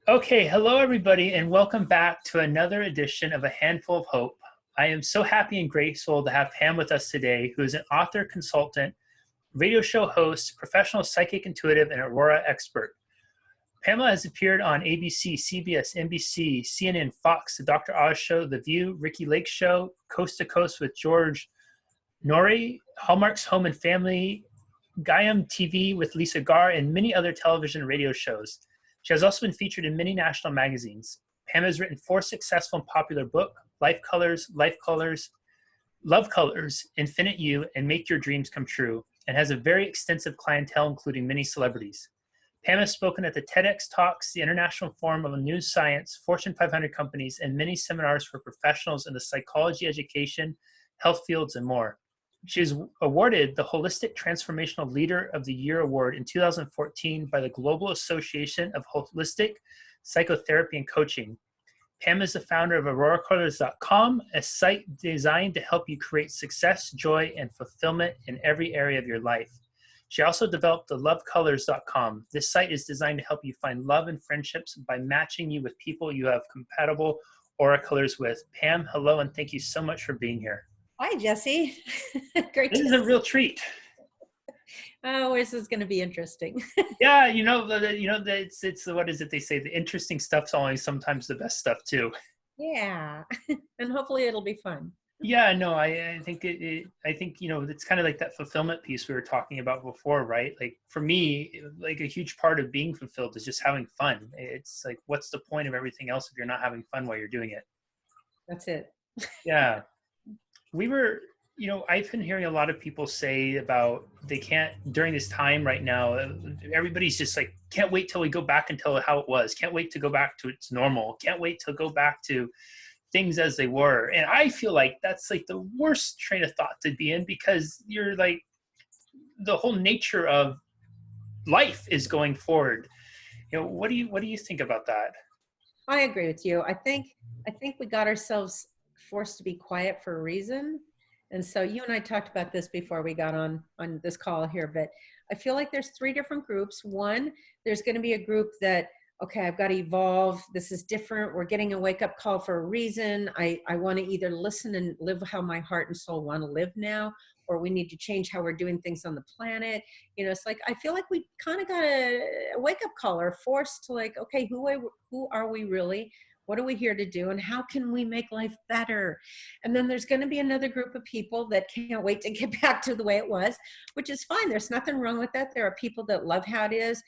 Okay, hello everybody, and welcome back to another edition of A Handful of Hope. I am so happy and grateful to have Pam with us today, who is an author, consultant, radio show host, professional psychic intuitive, and Aurora expert. Pamela has appeared on ABC, CBS, NBC, CNN, Fox, The Dr. Oz Show, The View, Ricki Lake Show, Coast to Coast with George Noory, Hallmark's Home and Family, Gaiam TV with Lisa Garr, and many other television and radio shows. She has also been featured in many national magazines. Pam has written 4 successful and popular books: Life Colors, Love Colors, Infinite You, and Make Your Dreams Come True, and has a very extensive clientele, including many celebrities. Pam has spoken at the TEDx Talks, the International Forum of New Science, Fortune 500 companies, and many seminars for professionals in the psychology, education, health fields, and more. She was awarded the Holistic Transformational Leader of the Year Award in 2014 by the Global Association of Holistic Psychotherapy and Coaching. Pam is the founder of AuroraColors.com, a site designed to help you create success, joy, and fulfillment in every area of your life. She also developed the LoveColors.com. This site is designed to help you find love and friendships by matching you with people you have compatible aura colors with. Pam, hello, and thank you so much for being here. Hi, Jesse. Great. This is a real treat. Oh, this is going to be interesting. Yeah, it's what is it they say? The interesting stuff's always sometimes the best stuff too. Yeah, and hopefully it'll be fun. Yeah, no, I think it's kind of like that fulfillment piece we were talking about before, right? Like for me, like a huge part of being fulfilled is just having fun. It's like, what's the point of everything else if you're not having fun while you're doing it? That's it. Yeah. I've been hearing a lot of people say about they can't, during this time right now, everybody's just like, can't wait till we go back until how it was. Can't wait to go back to its normal. Can't wait to go back to things as they were. And I feel like that's like the worst train of thought to be in, because you're like, the whole nature of life is going forward. What do you think about that? I agree with you. I think we got ourselves forced to be quiet for a reason. And so you and I talked about this before we got on this call here, but I feel like there's 3 different groups. One, there's going to be a group that, okay, I've got to evolve. This is different. We're getting a wake-up call for a reason. I want to either listen and live how my heart and soul want to live now, or we need to change how we're doing things on the planet. It's like, I feel like we kind of got a wake-up call, or forced to like, okay, who are we really? What are we here to do? And how can we make life better? And then there's going to be another group of people that can't wait to get back to the way it was, which is fine. There's nothing wrong with that. There are people that love how it is.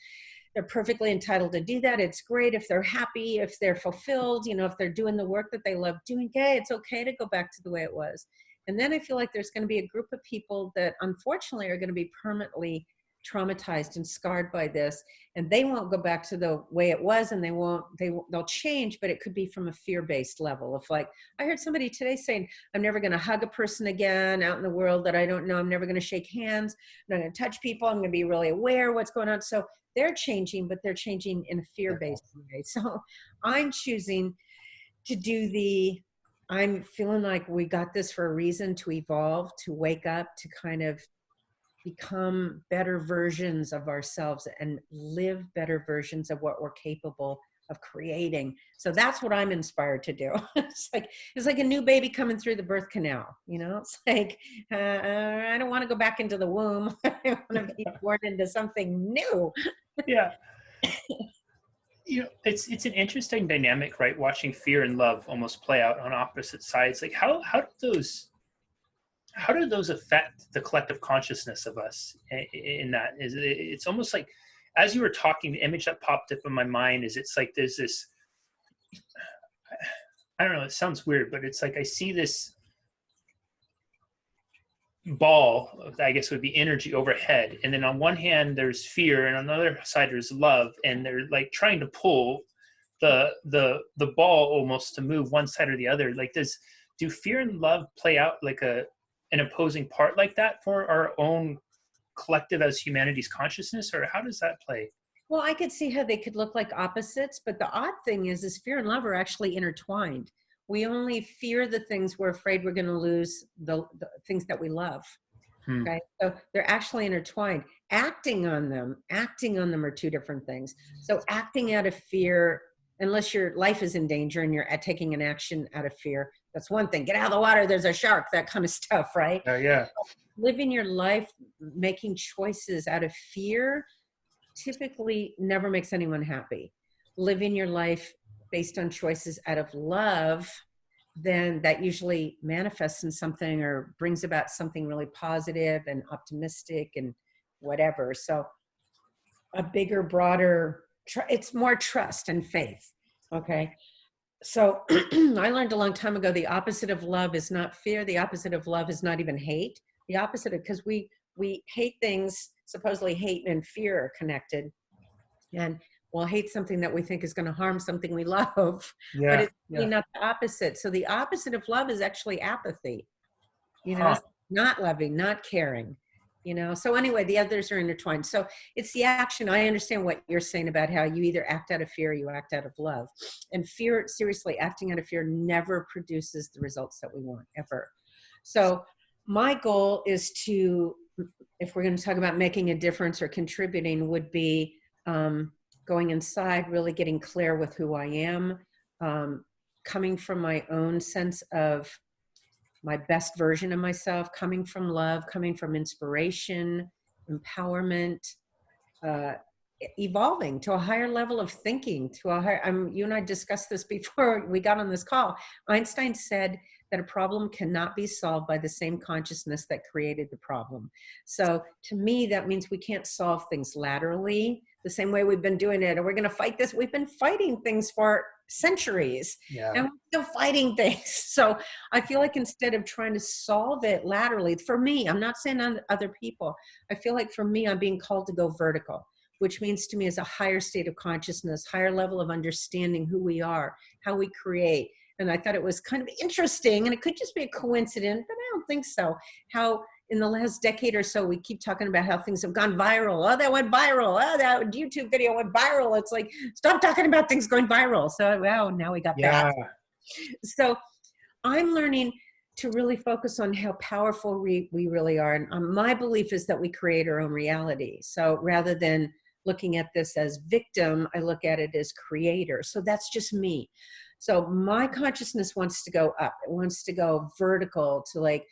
They're perfectly entitled to do that. It's great if they're happy, if they're fulfilled, if they're doing the work that they love doing. Okay, it's okay to go back to the way it was. And then I feel like there's going to be a group of people that unfortunately are going to be permanently traumatized and scarred by this, and they won't go back to the way it was, and they'll change, but it could be from a fear-based level of like, I heard somebody today saying, I'm never going to hug a person again out in the world that I don't know. I'm never going to shake hands. I'm not going to touch people. I'm going to be really aware what's going on. So they're changing, but they're changing in a fear-based way. So I'm choosing to do I'm feeling like we got this for a reason, to evolve, to wake up, to kind of become better versions of ourselves and live better versions of what we're capable of creating. So that's what I'm inspired to do. It's like a new baby coming through the birth canal. It's like, I don't want to go back into the womb. I want to be born into something new. Yeah. It's an interesting dynamic, right? Watching fear and love almost play out on opposite sides. Like how do those affect the collective consciousness of us in that? It's almost like, as you were talking, the image that popped up in my mind is, it's like there's this, I don't know, it sounds weird, but it's like I see this ball, I guess would be energy overhead. And then on one hand, there's fear, and on the other side, there's love. And they're like trying to pull the ball almost to move one side or the other. Like do fear and love play out like an opposing part like that for our own collective as humanity's consciousness, or how does that play? Well, I could see how they could look like opposites, but the odd thing is fear and love are actually intertwined. We only fear the things we're afraid we're going to lose, the things that we love. Okay, so they're actually intertwined. Acting on them are 2 different things. So acting out of fear unless your life is in danger and you're taking an action out of fear. That's one thing. Get out of the water, there's a shark, that kind of stuff, right? Yeah. Living your life making choices out of fear typically never makes anyone happy. Living your life based on choices out of love, then that usually manifests in something or brings about something really positive and optimistic and whatever. So a bigger, broader, it's more trust and faith. Okay. So I learned a long time ago, the opposite of love is not fear. The opposite of love is not even hate. The opposite of, because we hate things, supposedly hate and fear are connected. And we'll hate something that we think is going to harm something we love, but it's really not the opposite. So the opposite of love is actually apathy, not loving, not caring, So anyway, the others are intertwined. So it's the action. I understand what you're saying about how you either act out of fear or you act out of love. And fear, seriously, acting out of fear never produces the results that we want, ever. So my goal is to, if we're going to talk about making a difference or contributing, would be going inside, really getting clear with who I am, coming from my own sense of my best version of myself, coming from love, coming from inspiration, empowerment, evolving to a higher level of thinking, to a higher, you and I discussed this before we got on this call. Einstein said that a problem cannot be solved by the same consciousness that created the problem. So to me, that means we can't solve things laterally the same way we've been doing it. And we're going to fight this. We've been fighting things for centuries and we're still fighting things. So I feel like instead of trying to solve it laterally, for me, I'm not saying on other people, I feel like for me, I'm being called to go vertical, which means to me is a higher state of consciousness, higher level of understanding who we are, how we create. And I thought it was kind of interesting, and it could just be a coincidence, but I don't think so, how in the last decade or so, we keep talking about how things have gone viral. Oh, that went viral. Oh, that YouTube video went viral. It's like, stop talking about things going viral. So, wow, now we got that. So I'm learning to really focus on how powerful we really are. And my belief is that we create our own reality. So rather than looking at this as victim, I look at it as creator. So that's just me. So my consciousness wants to go up. It wants to go vertical to like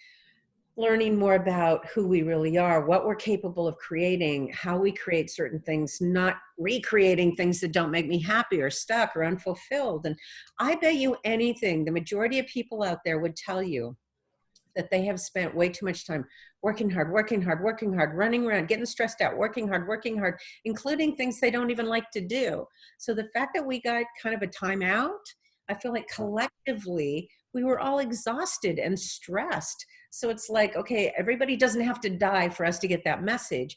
learning more about who we really are, what we're capable of creating, how we create certain things, not recreating things that don't make me happy or stuck or unfulfilled. And I bet you anything, the majority of people out there would tell you that they have spent way too much time working hard, running around, getting stressed out, working hard, including things they don't even like to do. So the fact that we got kind of a timeout, I feel like collectively we were all exhausted and stressed. So it's like, okay, everybody doesn't have to die for us to get that message.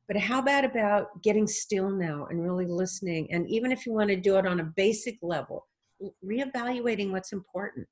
But how about getting still now and really listening? And even if you want to do it on a basic level, reevaluating what's important.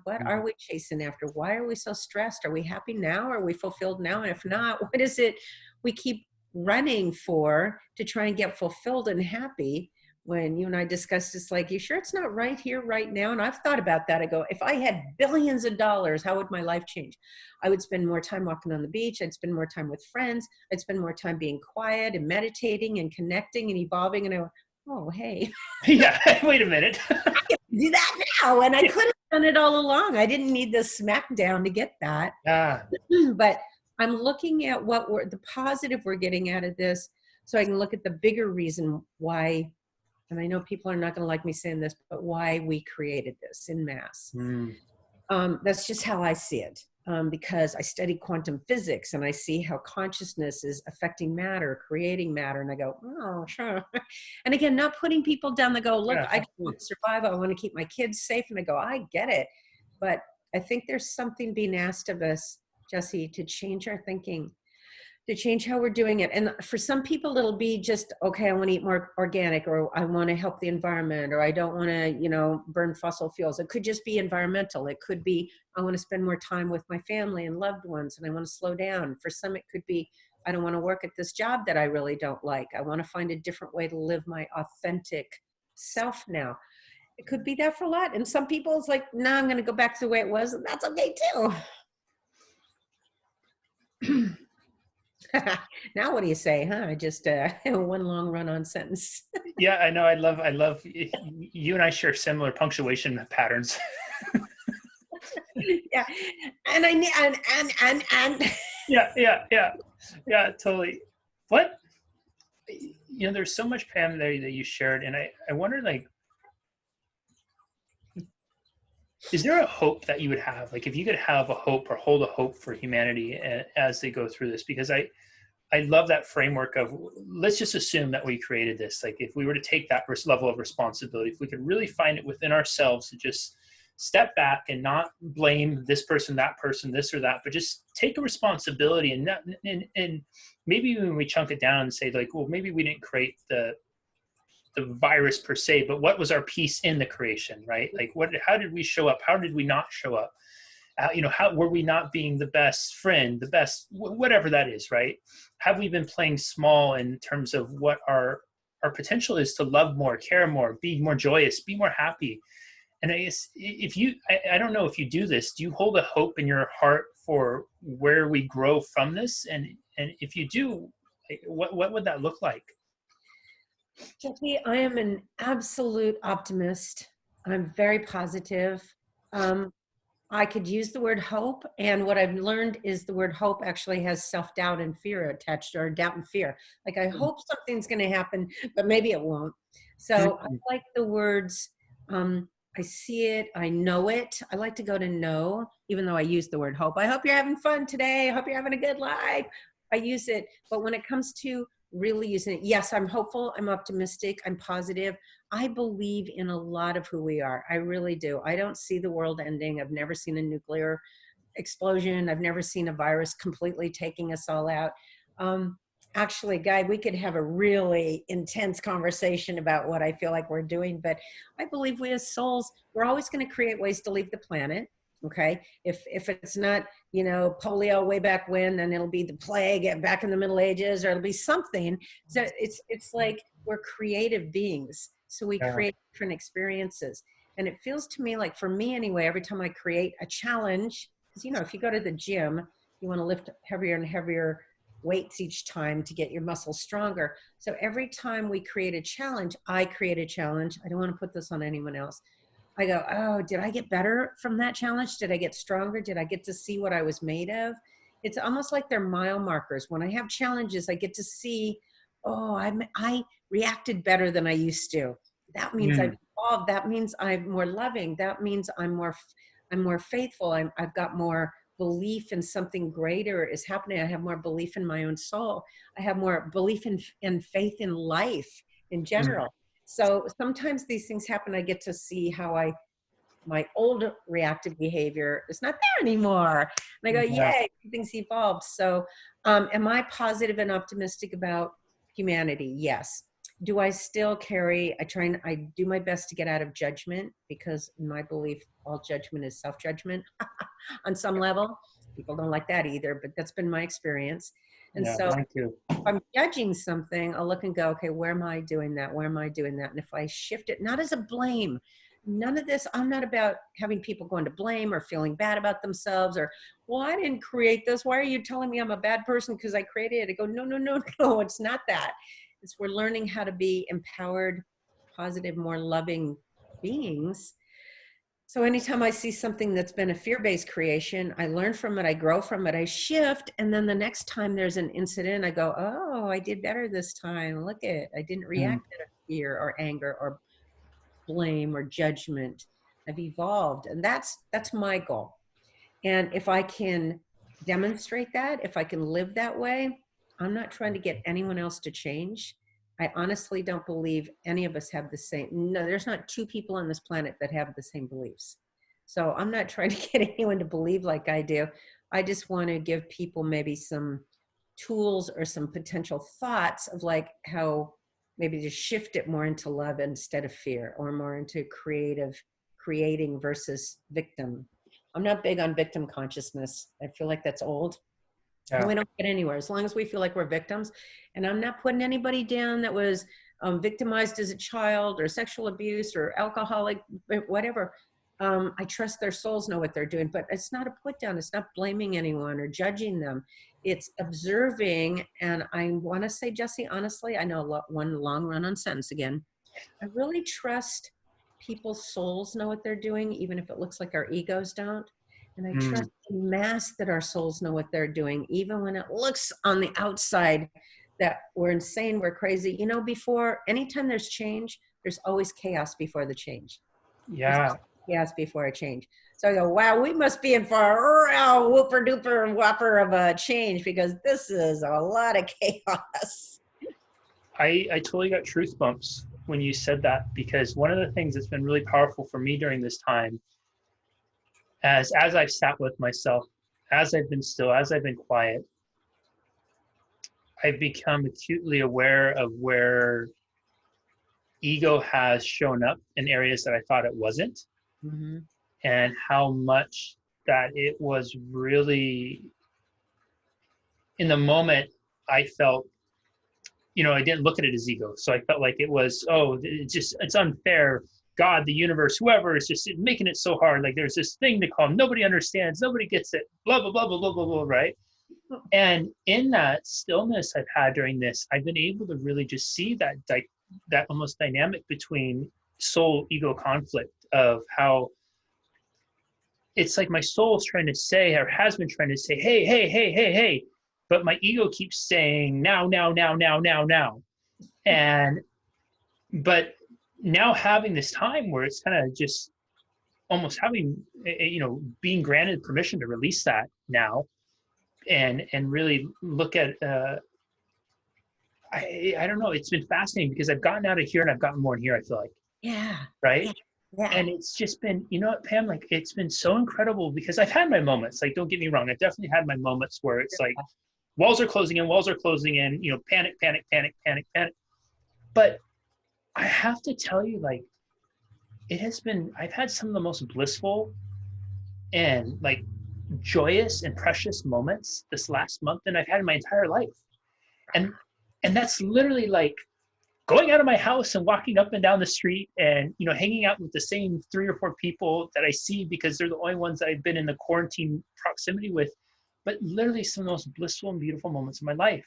What are we chasing after? Why are we so stressed? Are we happy now? Are we fulfilled now? And if not, what is it we keep running for to try and get fulfilled and happy? When you and I discussed this, like, you sure it's not right here, right now? And I've thought about that. I go, if I had billions of dollars, how would my life change? I would spend more time walking on the beach. I'd spend more time with friends. I'd spend more time being quiet and meditating and connecting and evolving. And I go, oh, hey. Yeah, wait a minute. I can do that now. And I could have done it all along. I didn't need the smackdown to get that. But I'm looking at the positive we're getting out of this, so I can look at the bigger reason why. And I know people are not going to like me saying this, but why we created this in mass. That's just how I see it. Because I study quantum physics and I see how consciousness is affecting matter, creating matter. And I go, oh, sure. And again, not putting people down that go, look, I want to survive. I want to keep my kids safe. And I go, I get it. But I think there's something being asked of us, Jesse, to change our thinking, to change how we're doing it. And for some people, it'll be just, okay, I want to eat more organic, or I want to help the environment, or I don't want to, burn fossil fuels. It could just be environmental. It could be, I want to spend more time with my family and loved ones, and I want to slow down. For some, it could be, I don't want to work at this job that I really don't like. I want to find a different way to live my authentic self now. It could be that for a lot. And some people, it's like, no, I'm going to go back to the way it was. And that's okay too. Now what do you say, huh? I just one long run-on sentence. Yeah, I know. I love you and I share similar punctuation patterns. Yeah. And I need, and. Yeah, totally. What, there's so much, Pam, there that you shared, and I wonder, like, is there a hope that you would have, like, if you could have a hope or hold a hope for humanity as they go through this? Because I love that framework of, let's just assume that we created this. Like, if we were to take that level of responsibility, if we could really find it within ourselves to just step back and not blame this person, this or that, but just take a responsibility, and maybe when we chunk it down and say, like, well, maybe we didn't create the virus per se, but what was our piece in the creation, right? Like, how did we show up? How did we not show up? How were we not being the best friend, the best, whatever that is, right? Have we been playing small in terms of what our potential is to love more, care more, be more joyous, be more happy? And I guess, I don't know if you do this, do you hold a hope in your heart for where we grow from this? And if you do, what would that look like? Jackie, I am an absolute optimist. I'm very positive. I could use the word hope, and what I've learned is the word hope actually has self-doubt and fear attached, or doubt and fear. Like, I hope something's going to happen, but maybe it won't. So I like the words, I see it, I know it. I like to go to know, even though I use the word hope. I hope you're having fun today. I hope you're having a good life. I use it. But when it comes to really using it, yes, I'm hopeful, I'm optimistic, I'm positive. I believe in a lot of who we are. I really do. I don't see the world ending. I've never seen a nuclear explosion. I've never seen a virus completely taking us all out. Actually, Guy, we could have a really intense conversation about what I feel like we're doing, but I believe we as souls, we're always going to create ways to leave the planet. Okay. If it's not, polio way back when, then it'll be the plague back in the Middle Ages, or it'll be something. So it's like we're creative beings. So we create different experiences. And it feels to me like, for me anyway, every time I create a challenge, because, if you go to the gym, you want to lift heavier and heavier weights each time to get your muscles stronger. So every time we create a challenge, I create a challenge. I don't want to put this on anyone else. I go, oh, did I get better from that challenge? Did I get stronger? Did I get to see what I was made of? It's almost like they're mile markers. When I have challenges, I get to see, oh, I reacted better than I used to. That means I've evolved. That means I'm more loving. That means I'm more faithful. I've got more belief in something greater is happening. I have more belief in my own soul. I have more belief in faith in life in general. So sometimes these things happen. I get to see how my old reactive behavior is not there anymore. And I go, yay, things evolved. So am I positive and optimistic about humanity? Yes. Do I still carry, I do my best to get out of judgment, because in my belief, all judgment is self-judgment on some level. People don't like that either, but that's been my experience. And so if I'm judging something, I'll look and go, okay, where am I doing that? Where am I doing that? And if I shift it, not as a blame, none of this, I'm not about having people going to blame or feeling bad about themselves, or, well, I didn't create this. Why are you telling me I'm a bad person because I created it? I go, no, it's not that. It's we're learning how to be empowered, positive, more loving beings. So anytime I see something that's been a fear-based creation, I learn from it, I grow from it, I shift, and then the next time there's an incident, I go, oh, I did better this time. Look at it. I didn't react out of fear or anger or blame or judgment. I've evolved, and that's my goal. And if I can demonstrate that, if I can live that way, I'm not trying to get anyone else to change. I honestly don't believe any of us have the same. No, there's not two people on this planet that have the same beliefs. So I'm not trying to get anyone to believe like I do. I just want to give people maybe some tools or some potential thoughts of like how maybe to shift it more into love instead of fear, or more into creating versus victim. I'm not big on victim consciousness. I feel like that's old. And we don't get anywhere as long as we feel like we're victims. And I'm not putting anybody down that was victimized as a child, or sexual abuse, or alcoholic, whatever. I trust their souls know what they're doing, but it's not a put down. It's not blaming anyone or judging them. It's observing. And I want to say, Jesse, honestly, I know one long run on sentence again. I really trust people's souls know what they're doing, even if it looks like our egos don't. And I trust in mass that our souls know what they're doing, even when it looks on the outside that we're insane, we're crazy. You know, before, anytime there's change, there's always chaos before the change. Yeah. Chaos before a change. So I go, wow, we must be in for a whooper duper whopper of a change, because this is a lot of chaos. I totally got truth bumps when you said that, because one of the things that's been really powerful for me during this time, as I've sat with myself, as I've been still, as I've been quiet, I've become acutely aware of where ego has shown up in areas that I thought it wasn't, and how much that it was really, in the moment, I felt, I didn't look at it as ego. So I felt like it was, it's unfair. God, the universe, whoever is just making it so hard. Like there's this thing to call, nobody understands, nobody gets it, blah, blah, blah, blah, blah, blah, blah, right? And in that stillness I've had during this, I've been able to really just see that almost dynamic between soul ego conflict, of how it's like my soul's trying to say, or has been trying to say, hey, hey, hey, hey, hey, but my ego keeps saying now, now, now, now, now, now. But now having this time where it's kind of just almost having, being granted permission to release that now, and really look at, I don't know, it's been fascinating, because I've gotten out of here and I've gotten more in here, I feel like. Yeah. Right? Yeah. And it's just been, you know what, Pam, like it's been so incredible, because I've had my moments, like don't get me wrong, I've definitely had my moments where it's like walls are closing in, panic, panic, panic, panic, panic. But I have to tell you, like, I've had some of the most blissful and like joyous and precious moments this last month than I've had in my entire life. And that's literally like going out of my house and walking up and down the street and, hanging out with the same 3 or 4 people that I see, because they're the only ones that I've been in the quarantine proximity with. But literally some of the most blissful and beautiful moments of my life.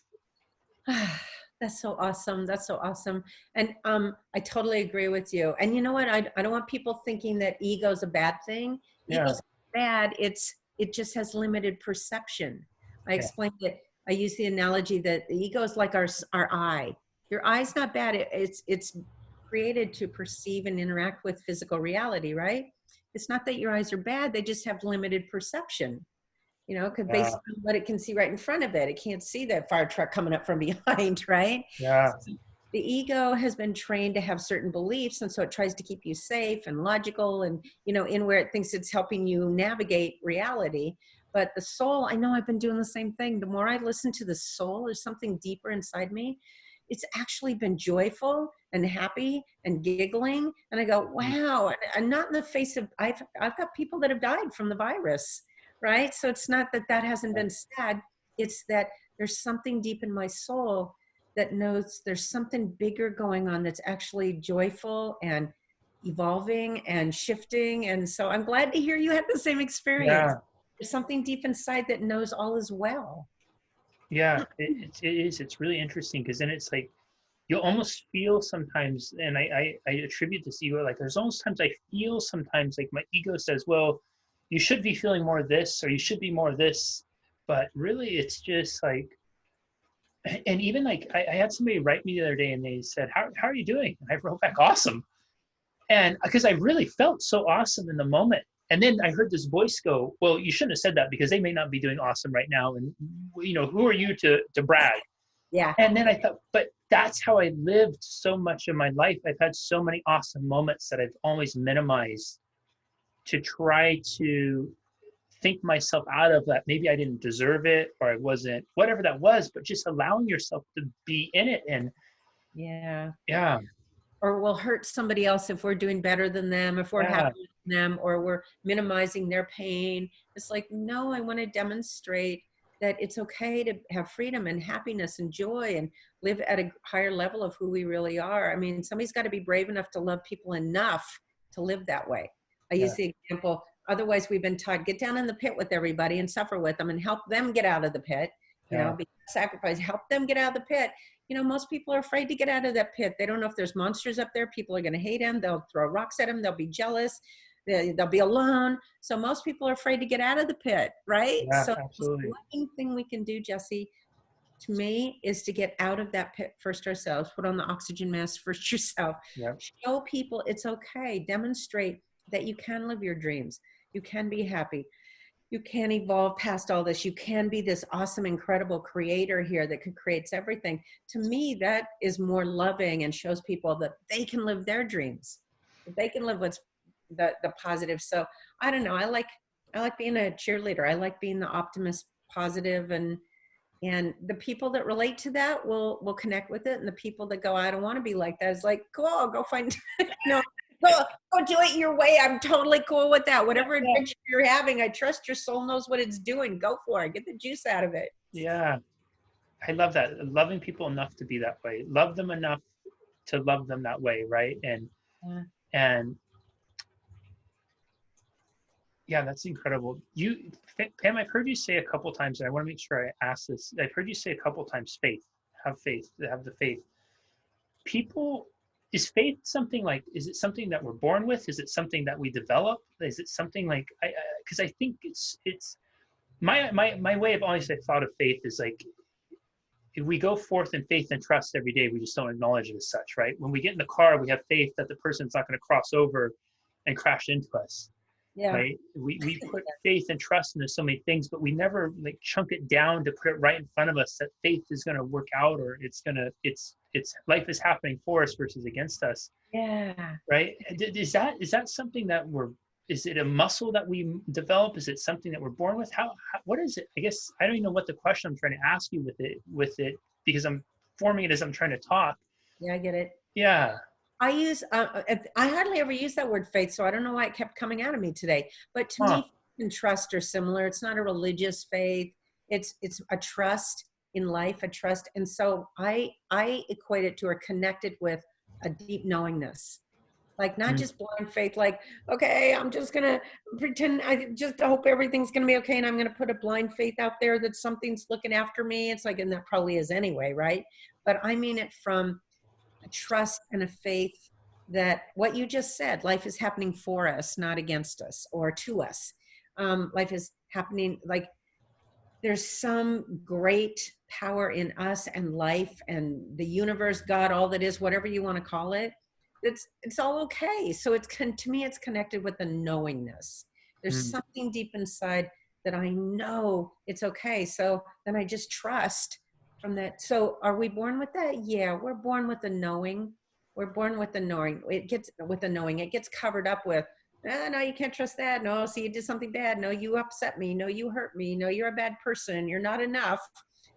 That's so awesome. That's so awesome. And I totally agree with you. And you know what? I don't want people thinking that ego is a bad thing. Yeah. Ego's bad. It just has limited perception. I explained it. I use the analogy that the ego is like our eye. Your eye's not bad. It's created to perceive and interact with physical reality, right? It's not that your eyes are bad. They just have limited perception. Because based on what it can see right in front of it, it can't see that fire truck coming up from behind, right? Yeah. So the ego has been trained to have certain beliefs, and so it tries to keep you safe and logical, and in where it thinks it's helping you navigate reality. But the soul, I know I've been doing the same thing. The more I listen to the soul, there's something deeper inside me. It's actually been joyful and happy and giggling, and I go, wow! And not in the face of, I've got people that have died from the virus. Right? So it's not that hasn't been sad. It's that there's something deep in my soul that knows there's something bigger going on that's actually joyful and evolving and shifting. And so I'm glad to hear you had the same experience. Yeah. There's something deep inside that knows all is well. Yeah, it is. It's really interesting, because then it's like, you almost feel sometimes, and I attribute this ego, like there's almost times I feel sometimes like my ego says, well, you should be feeling more of this, or you should be more of this. But really it's just like, and even like I had somebody write me the other day and they said, how are you doing? And I wrote back, awesome. And because I really felt so awesome in the moment. And then I heard this voice go, well, you shouldn't have said that, because they may not be doing awesome right now. And who are you to brag? Yeah. And then I thought, but that's how I lived so much of my life. I've had so many awesome moments that I've always minimized, to try to think myself out of that. Maybe I didn't deserve it, or I wasn't, whatever that was, but just allowing yourself to be in it. And yeah. Or we'll hurt somebody else if we're doing better than them, if we're happy with them, or we're minimizing their pain. It's like, no, I want to demonstrate that it's okay to have freedom and happiness and joy and live at a higher level of who we really are. I mean, somebody's got to be brave enough to love people enough to live that way. I use the example, otherwise we've been taught, get down in the pit with everybody and suffer with them and help them get out of the pit, you know, be sacrifice, help them get out of the pit. You know, most people are afraid to get out of that pit. They don't know if there's monsters up there. People are going to hate them. They'll throw rocks at them. They'll be jealous. They'll be alone. So most people are afraid to get out of the pit, right? Yeah, So absolutely. the one thing we can do, Jesse, to me, is to get out of that pit first ourselves. Put on the oxygen mask first yourself. Show people it's okay. Demonstrate that you can live your dreams. You can be happy. You can evolve past all this. You can be this awesome, incredible creator here that creates everything. To me, that is more loving and shows people that they can live their dreams. That they can live what's the positive. So I don't know. I like being a cheerleader. I like being the optimist, positive, and the people that relate to that will connect with it. And the people that go, I don't want to be like that, is like, cool, go find, no, go do it your way. I'm totally cool with that. Whatever adventure you're having, I trust your soul knows what it's doing. Go for it. Get the juice out of it. Yeah. I love that. Loving people enough to be that way. Love them enough to love them that way, right? And yeah, that's incredible. Pam, I've heard you say a couple times, and I want to make sure I ask this. I've heard you say a couple times, faith, have the faith. Is faith something like, is it something that we're born with? Is it something that we develop? Is it something like, because I think it's my way of always thought of faith is like, if we go forth in faith and trust every day, we just don't acknowledge it as such, right? When we get in the car, we have faith that the person's not going to cross over and crash into us. Yeah. Right. We put faith and trust into so many things, but we never like chunk it down to put it right in front of us that faith is going to work out, or it's life is happening for us versus against us. Yeah. Right. Is that something that is it a muscle that we develop? Is it something that we're born with? What is it? I guess I don't even know what the question I'm trying to ask you with it because I'm forming it as I'm trying to talk. Yeah, I get it. Yeah. I hardly ever use that word faith, so I don't know why it kept coming out of me today. But to me, faith and trust are similar. It's not a religious faith. It's a trust in life, a trust. And so I equate it to or connected with a deep knowingness. Like not just blind faith, like, okay, I'm just going to pretend, I just hope everything's going to be okay. And I'm going to put a blind faith out there that something's looking after me. It's like, and that probably is anyway, right? But I mean it from a trust and a faith that what you just said, life is happening for us, not against us or to us. Life is happening, like there's some great power in us and life and the universe, God, all that is, whatever you want to call it. It's all okay. So to me, it's connected with the knowingness. There's something deep inside that I know it's okay. So then I just trust from that. So are we born with that? Yeah, we're born with the knowing. We're born with the knowing. It gets covered up with, no, you can't trust that. No, see, you did something bad. No, you upset me. No, you hurt me. No, you're a bad person. You're not enough.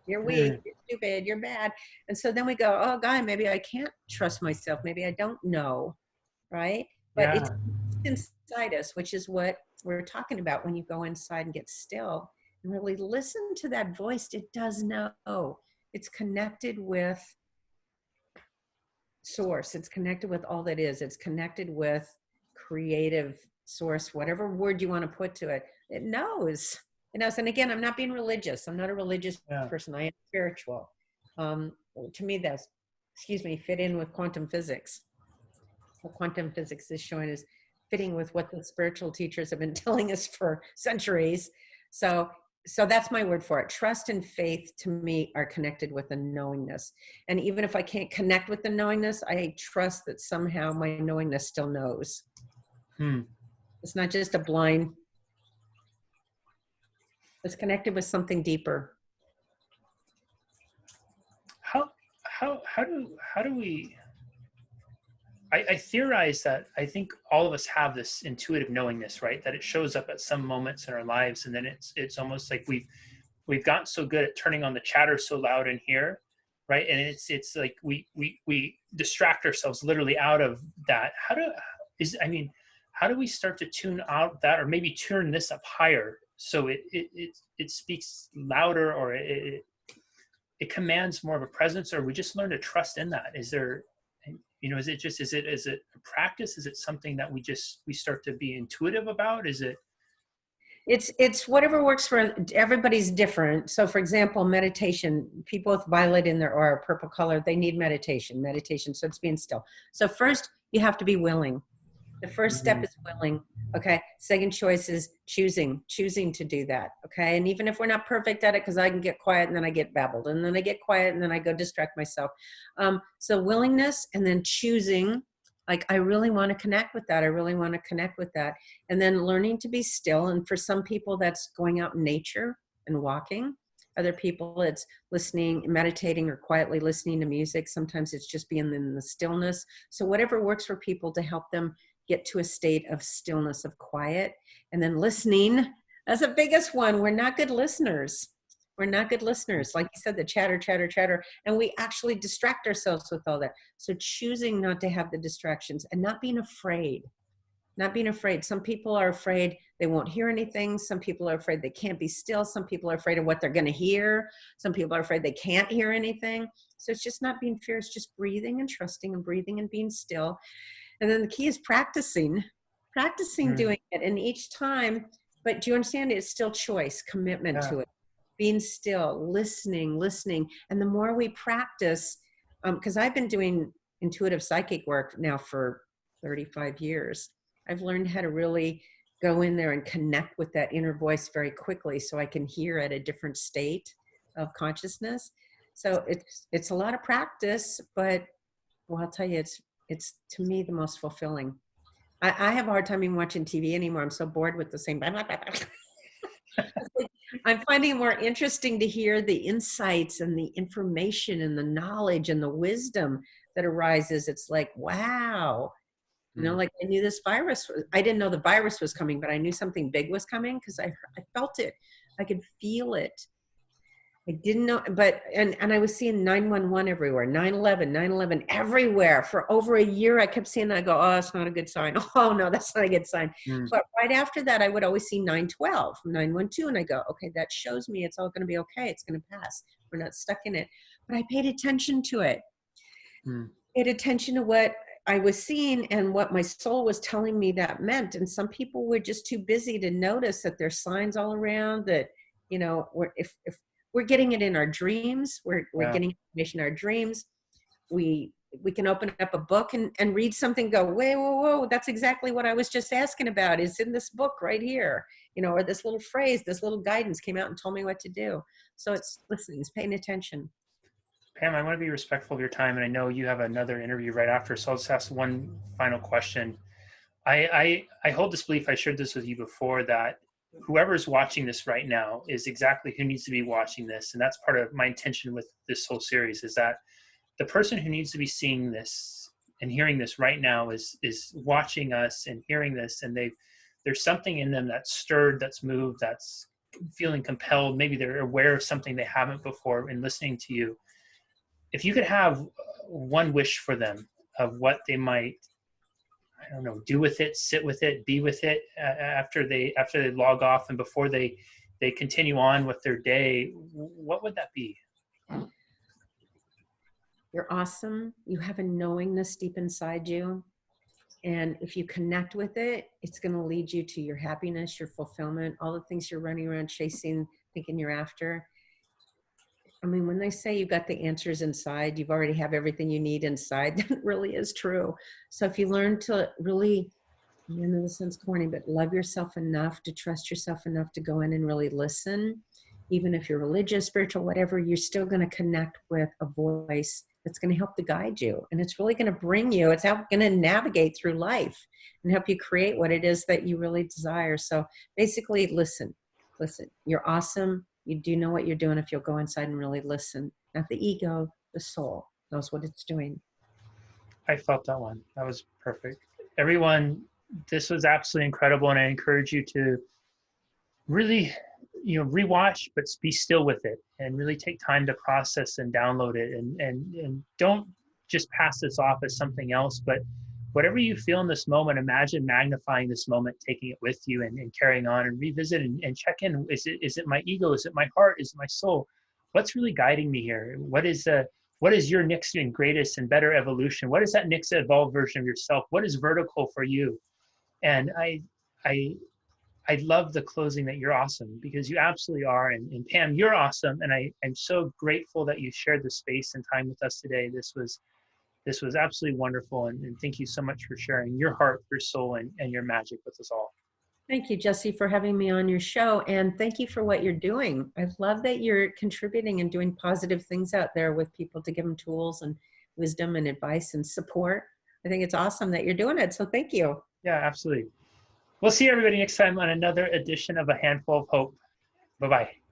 You're weak. You're stupid. You're bad. And so then we go, oh, God, maybe I can't trust myself. Maybe I don't know. Right? But it's inside us, which is what we're talking about when you go inside and get still and really listen to that voice. It does know. It's connected with source. It's connected with all that is. It's connected with creative source, whatever word you want to put to it. It knows. It knows. And again, I'm not being religious. I'm not a religious person. I am spiritual. To me, that's, fit in with quantum physics. What quantum physics is showing is fitting with what the spiritual teachers have been telling us for centuries. So that's my word for it. Trust and faith to me are connected with the knowingness. And even if I can't connect with the knowingness, I trust that somehow my knowingness still knows. It's not just a blind, it's connected with something deeper. How do we, I theorize that I think all of us have this intuitive knowingness, right? That it shows up at some moments in our lives, and then it's almost like we've gotten so good at turning on the chatter so loud in here, right? And it's like we distract ourselves literally out of that. How do we start to tune out that, or maybe turn this up higher so it speaks louder, or it commands more of a presence, or we just learn to trust in that? Is there, is it just, is it a practice? Is it something that we start to be intuitive about? Is it? It's whatever works for everybody's different. So for example, meditation, people with violet in their aura, purple color, they need meditation. So it's being still. So first you have to be willing. The first step is willing. Okay. Second choice is choosing to do that. Okay. And even if we're not perfect at it, because I can get quiet and then I get babbled and then I get quiet and then I go distract myself. So willingness, and then choosing, like, I really want to connect with that. I really want to connect with that. And then learning to be still. And for some people that's going out in nature and walking. Other people it's listening, meditating, or quietly listening to music. Sometimes it's just being in the stillness. So whatever works for people to help them get to a state of stillness, of quiet. And then listening, that's the biggest one. We're not good listeners. Like you said, the chatter, and we actually distract ourselves with all that. So choosing not to have the distractions and not being afraid. Some people are afraid they won't hear anything. Some people are afraid they can't be still. Some people are afraid of what they're going to hear. Some people are afraid they can't hear anything. So it's just not being fear. It's just breathing and trusting and breathing and being still. And then the key is practicing doing it. And each time, but do you understand? It's still choice, commitment to it. Being still, listening. And the more we practice, because I've been doing intuitive psychic work now for 35 years, I've learned how to really go in there and connect with that inner voice very quickly so I can hear at a different state of consciousness. So it's a lot of practice, but well, I'll tell you, it's to me the most fulfilling. I have a hard time even watching TV anymore. I'm so bored with the same. I'm finding it more interesting to hear the insights and the information and the knowledge and the wisdom that arises. It's like, wow. Like I knew this virus, I didn't know the virus was coming, but I knew something big was coming because I felt it. I could feel it. I didn't know, but, and I was seeing 911 everywhere, 9/11 everywhere. For over a year, I kept seeing that. I go, oh, that's not a good sign. Oh, no, that's not a good sign. But right after that, I would always see 912, 912. And I go, okay, that shows me it's all going to be okay. It's going to pass. We're not stuck in it. But I paid attention to it. Paid attention to what I was seeing and what my soul was telling me that meant. And some people were just too busy to notice that there's signs all around that, if we're getting it in our dreams, we're getting information in our dreams. We can open up a book and read something, go, whoa, that's exactly what I was just asking about. It's in this book right here, or this little phrase, this little guidance came out and told me what to do. So it's listening, it's paying attention. Pam, I want to be respectful of your time, and I know you have another interview right after, so I'll just ask one final question. I hold this belief, I shared this with you before, that whoever's watching this right now is exactly who needs to be watching this, and that's part of my intention with this whole series, is that the person who needs to be seeing this and hearing this right now is watching us and hearing this, and there's something in them that's stirred, that's moved, that's feeling compelled. Maybe they're aware of something they haven't before in listening to you. If you could have one wish for them of what they might, I don't know, do with it, sit with it, be with it after they log off and before they continue on with their day, what would that be? You're awesome. You have a knowingness deep inside you. And if you connect with it, it's going to lead you to your happiness, your fulfillment, all the things you're running around chasing, thinking you're after. I mean, when they say you got the answers inside, you've already have everything you need inside, that really is true. So if you learn to really, I know this sounds corny, but love yourself enough to trust yourself enough to go in and really listen, even if you're religious, spiritual, whatever, you're still going to connect with a voice that's going to help to guide you. And it's really going to bring you, it's going to navigate through life and help you create what it is that you really desire. So basically, listen, you're awesome. You do know what you're doing if you'll go inside and really listen. Not the ego, the soul knows what it's doing. I felt that one. That was perfect. Everyone, this was absolutely incredible, and I encourage you to really, rewatch, but be still with it and really take time to process and download it, and don't just pass this off as something else, but whatever you feel in this moment, imagine magnifying this moment, taking it with you and carrying on and revisit and check in. Is it my ego? Is it my heart? Is it my soul? What's really guiding me here? What is what is your next and greatest and better evolution? What is that next evolved version of yourself? What is vertical for you? And I love the closing that you're awesome, because you absolutely are. And Pam, you're awesome. And I'm so grateful that you shared the space and time with us today. This was absolutely wonderful. And thank you so much for sharing your heart, your soul, and your magic with us all. Thank you, Jesse, for having me on your show. And thank you for what you're doing. I love that you're contributing and doing positive things out there with people to give them tools and wisdom and advice and support. I think it's awesome that you're doing it. So thank you. Yeah, absolutely. We'll see everybody next time on another edition of A Handful of Hope. Bye-bye.